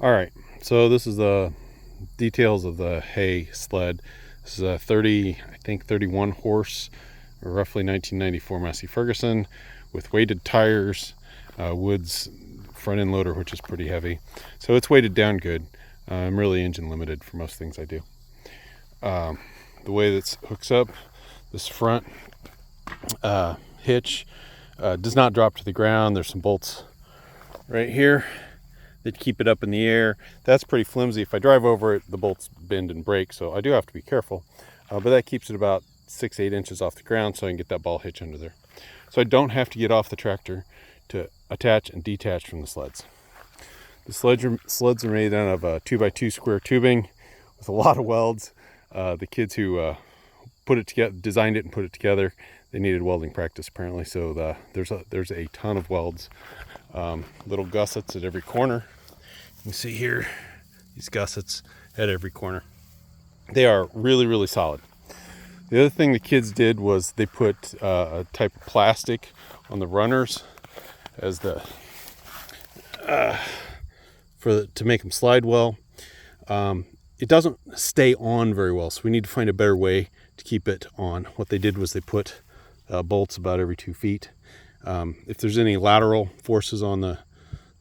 All right, so this is the details of the hay sled. This is a 31 horse, roughly 1994 Massey Ferguson with weighted tires, Woods front end loader, which is pretty heavy. So it's weighted down good. I'm really engine limited for most things I do. The way that hooks up, this front hitch does not drop to the ground. There's some bolts right here that keep it up in the air. That's pretty flimsy. If I drive over it, the bolts bend and break, so I do have to be careful. But that keeps it about 6-8 inches off the ground so I can get that ball hitch under there. So I don't have to get off the tractor to attach and detach from the sleds. The sleds are made out of 2x2 square tubing with a lot of welds. The kids who put it together, designed it and put it together, they needed welding practice apparently, so there's a ton of welds. Little gussets at every corner. You can see here these gussets at every corner. They are really, really solid. The other thing the kids did was they put a type of plastic on the runners as to make them slide well. It doesn't stay on very well, so we need to find a better way to keep it on. What they did was they put bolts about every 2 feet. If there's any lateral forces on the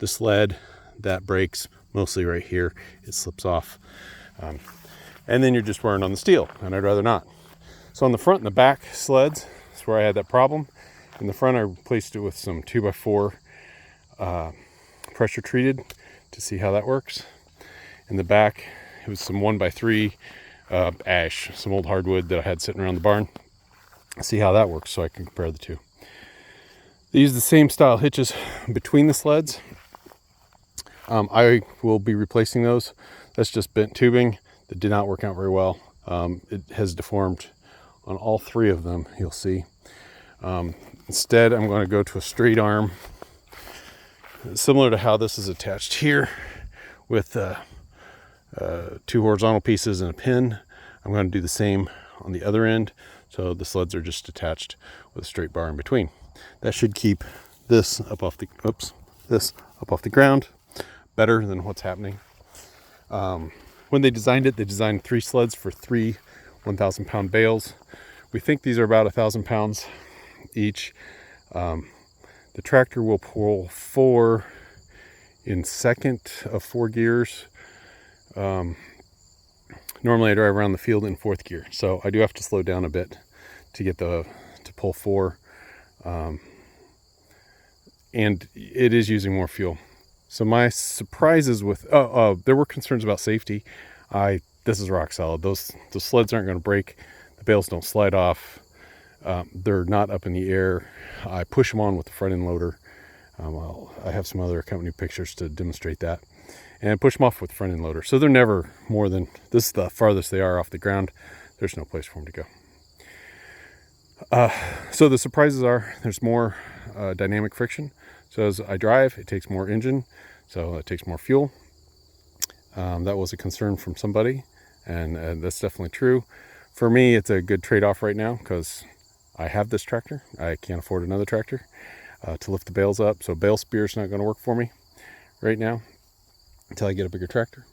sled, that breaks mostly right here. It slips off. And then you're just wearing on the steel, and I'd rather not. So on the front and the back sleds, that's where I had that problem. In the front, I replaced it with some 2x4 pressure treated to see how that works. In the back, it was some 1x3 ash, some old hardwood that I had sitting around the barn. See how that works so I can compare the two. They use the same style hitches between the sleds. I will be replacing those. That's just bent tubing that did not work out very well. It has deformed on all 3 of them, you'll see. Instead, I'm going to go to a straight arm, similar to how this is attached here with 2 horizontal pieces and a pin. I'm going to do the same on the other end, so the sleds are just attached with a straight bar in between. That should keep this up off the ground better than what's happening. When they designed it, they designed 3 sleds for 3 1,000-pound bales. We think these are about 1,000 pounds each. The tractor will pull 4 in second of 4 gears. Normally I drive around the field in 4th gear, so I do have to slow down a bit to get to pull 4. And it is using more fuel. So my surprises with there were concerns about safety. This is rock solid. The sleds aren't going to break. The bales don't slide off. They're not up in the air. I push them on with the front end loader. I have some other accompanying pictures to demonstrate that. And push them off with the front end loader. So they're never more than, this is the farthest they are off the ground. There's no place for them to go. So the surprises are there's more dynamic friction. So as I drive, it takes more engine, so it takes more fuel. That was a concern from somebody, and that's definitely true. For me, it's a good trade-off right now because I have this tractor. I can't afford another tractor to lift the bales up, so bale spear is not going to work for me right now until I get a bigger tractor.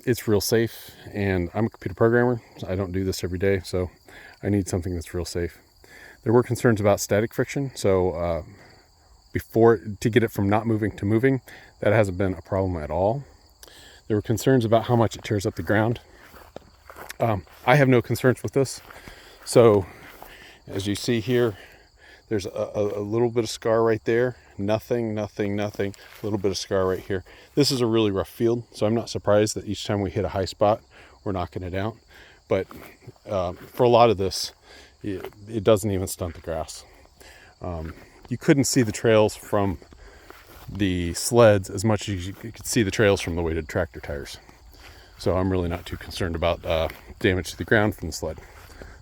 It's real safe, and I'm a computer programmer, so I don't do this every day, so I need something that's real safe. There were concerns about static friction, so to get it from not moving to moving, that hasn't been a problem at all. There were concerns about how much it tears up the ground. I have no concerns with this. So as you see here, there's a little bit of scar right there. Nothing, a little bit of scar right here. This is a really rough field, so I'm not surprised that each time we hit a high spot, we're knocking it out. But for a lot of this, it doesn't even stunt the grass. You couldn't see the trails from the sleds as much as you could see the trails from the weighted tractor tires. So I'm really not too concerned about damage to the ground from the sled.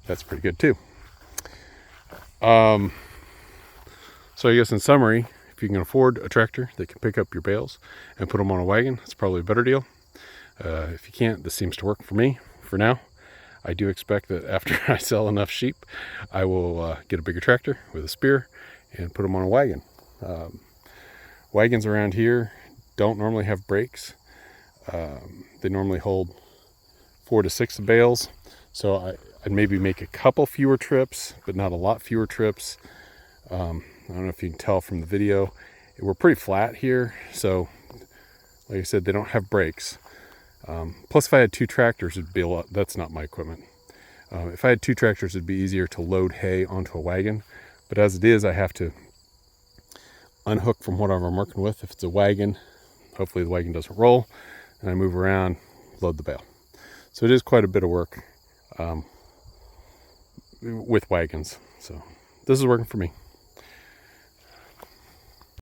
That's pretty good too. So I guess in summary, if you can afford a tractor that can pick up your bales and put them on a wagon, it's probably a better deal. If you can't, this seems to work for me for now. I do expect that after I sell enough sheep, I will get a bigger tractor with a spear and put them on a wagon. Wagons around here don't normally have brakes. They normally hold 4 to 6 bales, so I'd maybe make a couple fewer trips, but not a lot fewer trips. I don't know if you can tell from the video, we're pretty flat here, so like I said, they don't have brakes. Plus, if I had 2 tractors, it'd be a lot. That's not my equipment. If I had 2 tractors, it'd be easier to load hay onto a wagon, but as it is, I have to unhook from whatever I'm working with. If it's a wagon, hopefully the wagon doesn't roll, and I move around, load the bale. So it is quite a bit of work with wagons. So this is working for me.